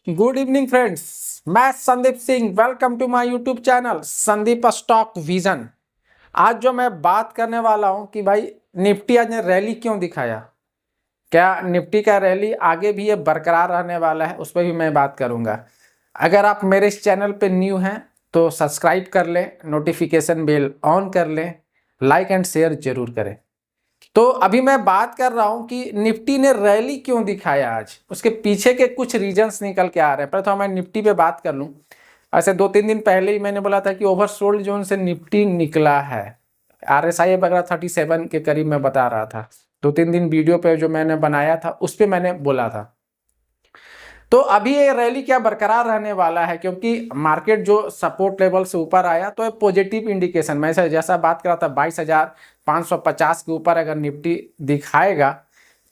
Good evening friends. मैं Sandeep Singh, welcome to my YouTube channel Sandeep stock vision. आज जो मैं बात करने वाला हूं कि भाई निफ्टी आज ने रैली क्यों दिखाया, क्या निफ्टी का रैली आगे भी ये बरकरार रहने वाला है, उस पर भी मैं बात करूंगा। अगर आप मेरे इस चैनल पे न्यू हैं तो सब्सक्राइब कर लें, नोटिफिकेशन बेल ऑन कर लें, लाइक एंड शेयर जरूर करें। तो अभी मैं बात कर रहा हूं कि निफ्टी ने रैली क्यों दिखाया आज, उसके पीछे के कुछ रीजंस निकल के आ रहे हैं। प्रथम मैं निफ्टी पे बात कर लूं। ऐसे 2-3 दिन पहले ही मैंने बोला था कि ओवरसोल्ड जोन से निफ्टी निकला है। आरएसआई वगैरह 37 के करीब मैं बता रहा था। 2-3 दिन वीडियो पे जो मैंने बनाया था उस पर मैंने बोला था। तो अभी ये रैली क्या बरकरार रहने वाला है, क्योंकि मार्केट जो सपोर्ट लेवल से ऊपर आया तो ये पॉजिटिव इंडिकेशन। मैं जैसा बात कर रहा था 22,550 के ऊपर अगर निफ्टी दिखाएगा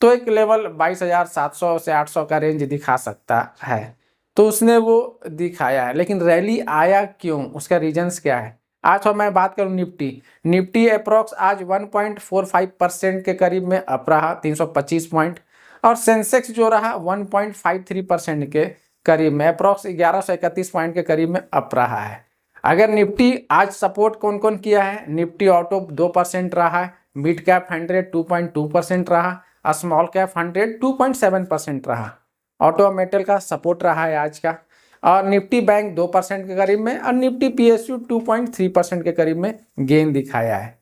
तो एक लेवल 22,700 से 800 का रेंज दिखा सकता है। तो उसने वो दिखाया है, लेकिन रैली आया क्यों, उसका रीजंस क्या है। आज तो मैं बात करूं निफ्टी अप्रोक्स आज 1.45% के करीब में अप रहा, 325 पॉइंट। और सेंसेक्स जो रहा 1.53% के करीब में, अप्रोक्स 1131 पॉइंट के करीब में अप रहा है। अगर निफ्टी आज सपोर्ट कौन कौन किया है, निफ्टी ऑटो 2% रहा है, मिड कैप 100 2.2% रहा, स्मॉल कैप 100 2.7% रहा। ऑटो मेटल का सपोर्ट रहा है आज का। और निफ्टी बैंक 2% के करीब में, और निफ्टी पीएसयू 2.3% के करीब में गेन दिखाया है।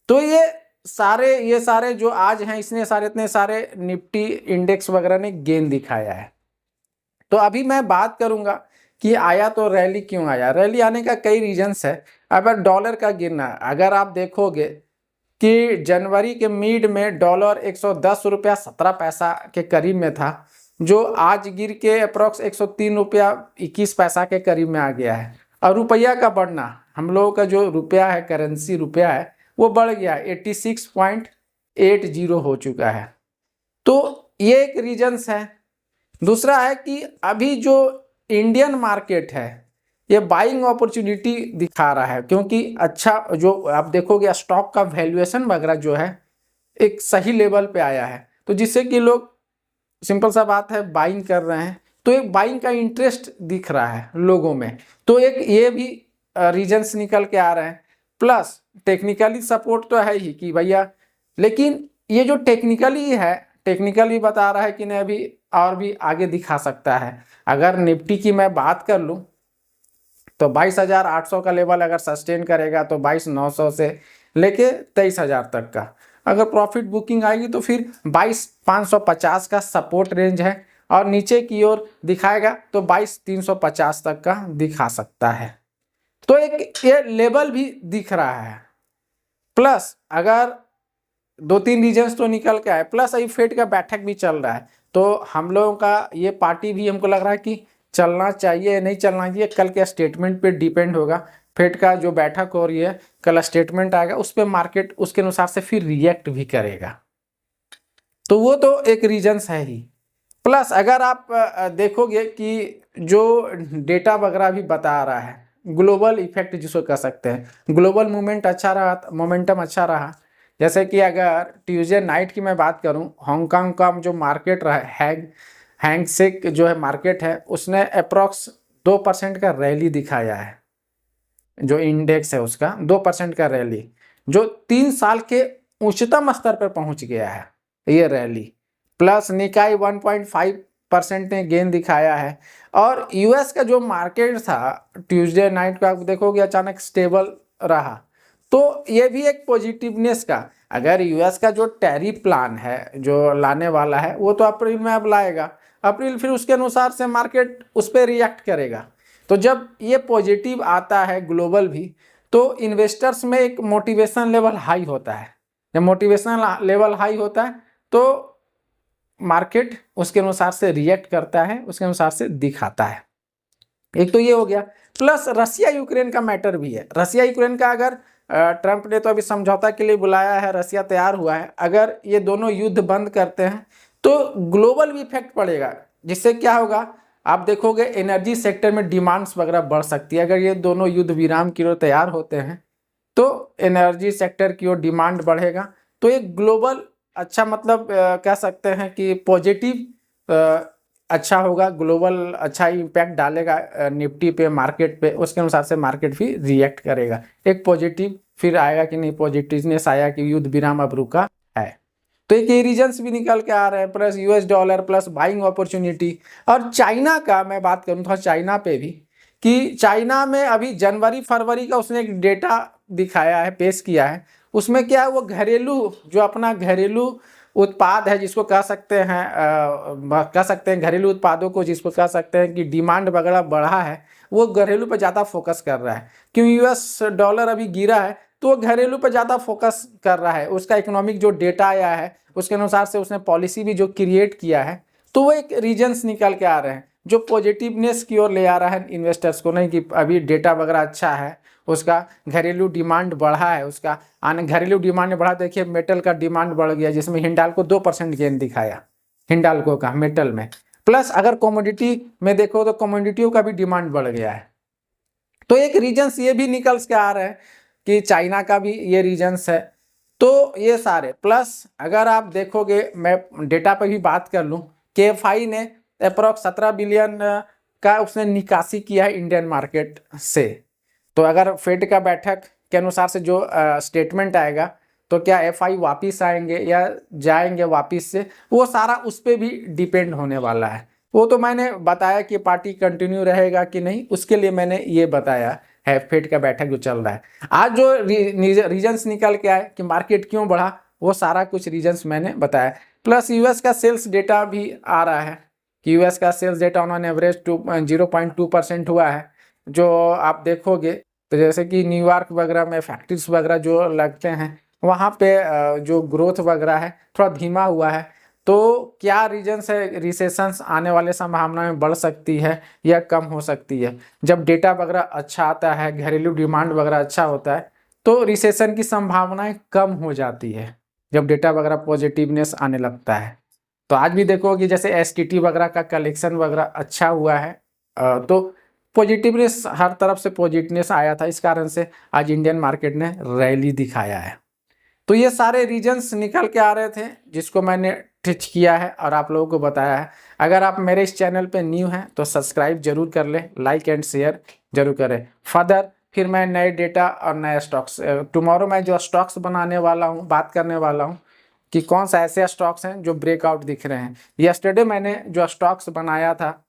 तो ये सारे जो आज हैं, इतने सारे निफ्टी इंडेक्स वगैरह ने गेन दिखाया है। तो अभी मैं बात करूंगा कि आया तो रैली क्यों आया। रैली आने का कई रीजंस है। अगर डॉलर का गिरना, अगर आप देखोगे कि जनवरी के मिड में डॉलर 110 रुपया 17 पैसा के करीब में था, जो आज गिर के अप्रोक्स 103 रुपया 21 पैसा के करीब में आ गया है। और रुपया का बढ़ना, हम लोगों का जो रुपया है, करेंसी रुपया है, वो बढ़ गया 86.80 हो चुका है। तो ये एक रीजंस है। दूसरा है कि अभी जो इंडियन मार्केट है ये बाइंग अपॉर्चुनिटी दिखा रहा है, क्योंकि अच्छा जो आप देखोगे स्टॉक का वैल्यूएशन वगैरह जो है एक सही लेवल पे आया है, तो जिससे कि लोग, सिंपल सा बात है, बाइंग कर रहे हैं। तो एक बाइंग का इंटरेस्ट दिख रहा है लोगों में। तो एक ये भी रीजंस निकल के आ रहे हैं। प्लस टेक्निकली सपोर्ट तो है ही कि भैया, लेकिन ये जो टेक्निकली बता रहा है कि नहीं, अभी और भी आगे दिखा सकता है। अगर निफ्टी की मैं बात कर लूं तो 22,800 का लेवल अगर सस्टेन करेगा तो 22,900 से लेके 23,000 तक का अगर प्रॉफिट बुकिंग आएगी तो फिर 22,550 का सपोर्ट रेंज है, और नीचे की ओर दिखाएगा तो 22,350 तक का दिखा सकता है। तो एक ये लेवल भी दिख रहा है। प्लस अगर 2-3 रीजन्स तो निकल के आए, प्लस अभी फेड का बैठक भी चल रहा है, तो हम लोगों का ये पार्टी भी हमको लग रहा है कि चलना चाहिए नहीं चलना चाहिए, कल के स्टेटमेंट पे डिपेंड होगा। फेड का जो बैठक हो रही है, कल स्टेटमेंट आएगा, उस पर मार्केट उसके अनुसार से फिर रिएक्ट भी करेगा। तो वो तो एक रीजन्स है ही। प्लस अगर आप देखोगे कि जो डेटा वगैरह भी बता रहा है, ग्लोबल इफेक्ट जिसको कह सकते हैं, ग्लोबल मोमेंटम अच्छा रहा। जैसे कि अगर ट्यूसडे नाइट की मैं बात करूं, हांगकांग का जो मार्केट रहा है, हैंगसेक जो है मार्केट है, उसने अप्रोक्स 2% का रैली दिखाया है। जो इंडेक्स है उसका 2% का रैली, जो 3 साल के उच्चतम स्तर पर पहुंच गया है ये रैली। प्लस निकाई 1.5% ने गेन दिखाया है। और यूएस का जो मार्केट था ट्यूसडे नाइट का, आप देखोगे अचानक स्टेबल रहा। तो ये भी एक पॉजिटिवनेस का, अगर यूएस का जो टैरिफ प्लान है जो लाने वाला है, वो तो अप्रैल में अब लाएगा, अप्रैल फिर उसके अनुसार से मार्केट उस पर रिएक्ट करेगा। तो जब ये पॉजिटिव आता है ग्लोबल भी, तो इन्वेस्टर्स में एक मोटिवेशन लेवल हाई होता है। जब मोटिवेशन लेवल हाई होता है तो मार्केट उसके अनुसार से रिएक्ट करता है, उसके अनुसार से दिखाता है। एक तो ये हो गया। प्लस रसिया यूक्रेन का मैटर भी है। रसिया यूक्रेन का अगर ट्रंप ने तो अभी समझौता के लिए बुलाया है, रसिया तैयार हुआ है। अगर ये दोनों युद्ध बंद करते हैं तो ग्लोबल भी इफेक्ट पड़ेगा, जिससे क्या होगा, आप देखोगे एनर्जी सेक्टर में डिमांड्स वगैरह बढ़ सकती है। अगर ये दोनों युद्ध विराम की ओर तैयार होते हैं तो एनर्जी सेक्टर की ओर डिमांड बढ़ेगा। तो एक ग्लोबल अच्छा, मतलब कह सकते हैं कि पॉजिटिव अच्छा होगा, ग्लोबल अच्छा इम्पैक्ट डालेगा निफ्टी पे, मार्केट पे, उसके अनुसार से मार्केट भी रिएक्ट करेगा। एक पॉजिटिव फिर आएगा कि नहीं, पॉजिटिवनेस आया कि युद्ध विराम अब रुका है। तो एक ये रीजन्स भी निकल के आ रहे हैं, plus US dollar plus buying opportunity. और चाइना का मैं बात करूँ थोड़ा चाइना पे भी, कि चाइना में अभी जनवरी फरवरी का उसने एक डेटा दिखाया है, पेश किया है। उसमें क्या है, वो घरेलू जो अपना घरेलू उत्पाद है जिसको कह सकते हैं घरेलू उत्पादों को जिसको कह सकते हैं कि डिमांड वगैरह बढ़ा है, वो घरेलू पर ज़्यादा फोकस कर रहा है। क्यों, यूएस डॉलर अभी गिरा है तो वो घरेलू पर ज़्यादा फोकस कर रहा है। उसका इकोनॉमिक जो डेटा आया है उसके अनुसार से उसने पॉलिसी भी जो क्रिएट किया है, तो वो एक रीजन्स निकल के आ रहे हैं जो पॉजिटिवनेस की ओर ले आ रहा है इन्वेस्टर्स को। नहीं कि अभी डेटा वगैरह अच्छा है, उसका घरेलू डिमांड बढ़ा है, उसका घरेलू डिमांड बढ़ा। देखिए मेटल का डिमांड बढ़ गया, जिसमें हिंडाल्को 2% गेन दिखाया, हिंडाल्को का मेटल में। प्लस अगर कमोडिटी में देखो तो कमोडिटियों का भी डिमांड बढ़ गया है। तो एक रीजन्स ये भी निकल के आ रहे हैं कि चाइना का भी ये रीजन्स है। तो ये सारे प्लस अगर आप देखोगे, मैं डेटा पर भी बात कर लूँ, KFI ने अप्रॉक्स 17 बिलियन का उसने निकासी किया है इंडियन मार्केट से। तो अगर फेड का बैठक के अनुसार से जो स्टेटमेंट आएगा तो क्या FI वापिस आएंगे या जाएंगे वापिस से, वो सारा उस पर भी डिपेंड होने वाला है। वो तो मैंने बताया कि पार्टी कंटिन्यू रहेगा कि नहीं, उसके लिए मैंने ये बताया है फेड का बैठक जो चल रहा है। आज जो रीजन्स निकल के आए कि मार्केट क्यों बढ़ा, वो सारा कुछ रीजन्स मैंने बताया। प्लस यूएस का सेल्स डेटा भी आ रहा है कि यूएस का सेल्स डेटा ऑन एवरेज 0.2% हुआ है। जो आप देखोगे तो जैसे कि न्यूयॉर्क वगैरह में फैक्ट्रीज वगैरह जो लगते हैं, वहाँ पे जो ग्रोथ वगैरह है थोड़ा धीमा हुआ है। तो क्या रीजन से रिसेशंस आने वाले संभावना में बढ़ सकती है या कम हो सकती है? जब डेटा वगैरह अच्छा आता है, घरेलू डिमांड वगैरह अच्छा होता है, तो रिसेशन की संभावनाएं कम हो जाती है जब डेटा वगैरह पॉजिटिवनेस आने लगता है। तो आज भी देखो कि जैसे STT वगैरह का कलेक्शन वगैरह अच्छा हुआ है, तो पॉजिटिवनेस हर तरफ से पॉजिटिवनेस आया था, इस कारण से आज इंडियन मार्केट ने रैली दिखाया है। तो ये सारे रीजन्स निकल के आ रहे थे जिसको मैंने टिच किया है और आप लोगों को बताया है। अगर आप मेरे इस चैनल पे न्यू हैं तो सब्सक्राइब जरूर कर लें, लाइक एंड शेयर जरूर करें। फर्दर फिर मैं नए डेटा और नए स्टॉक्स, टुमारो मैं जो स्टॉक्स बनाने वाला हूँ, बात करने वाला हूँ कि कौन सा ऐसे स्टॉक्स हैं जो ब्रेकआउट दिख रहे हैं। यस्टरडे मैंने जो स्टॉक्स बनाया था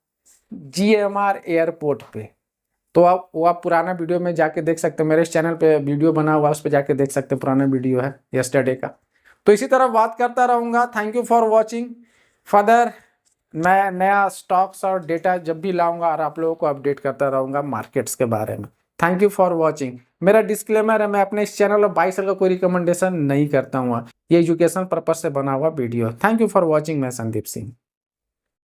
GMR एयरपोर्ट पे, तो आप पुराना वीडियो में जाके देख सकते हैं, मेरे इस चैनल पे वीडियो बना हुआ है, उस पर जाके देख सकते हैं, पुराना वीडियो है यस्टरडे का। तो इसी तरह बात करता रहूँगा। Thank you for watching. Further मैं नया स्टॉक्स और डेटा जब भी लाऊंगा और आप लोगों को अपडेट करता रहूँगा मार्केट्स के बारे में। Thank you for watching. मेरा डिस्क्लेमर है, मैं अपने इस चैनल और बाई साल का कोई रिकमेंडेशन नहीं करता हूँ, ये एजुकेशन पर्पज से बना हुआ video. Thank you for watching. मैं संदीप सिंह।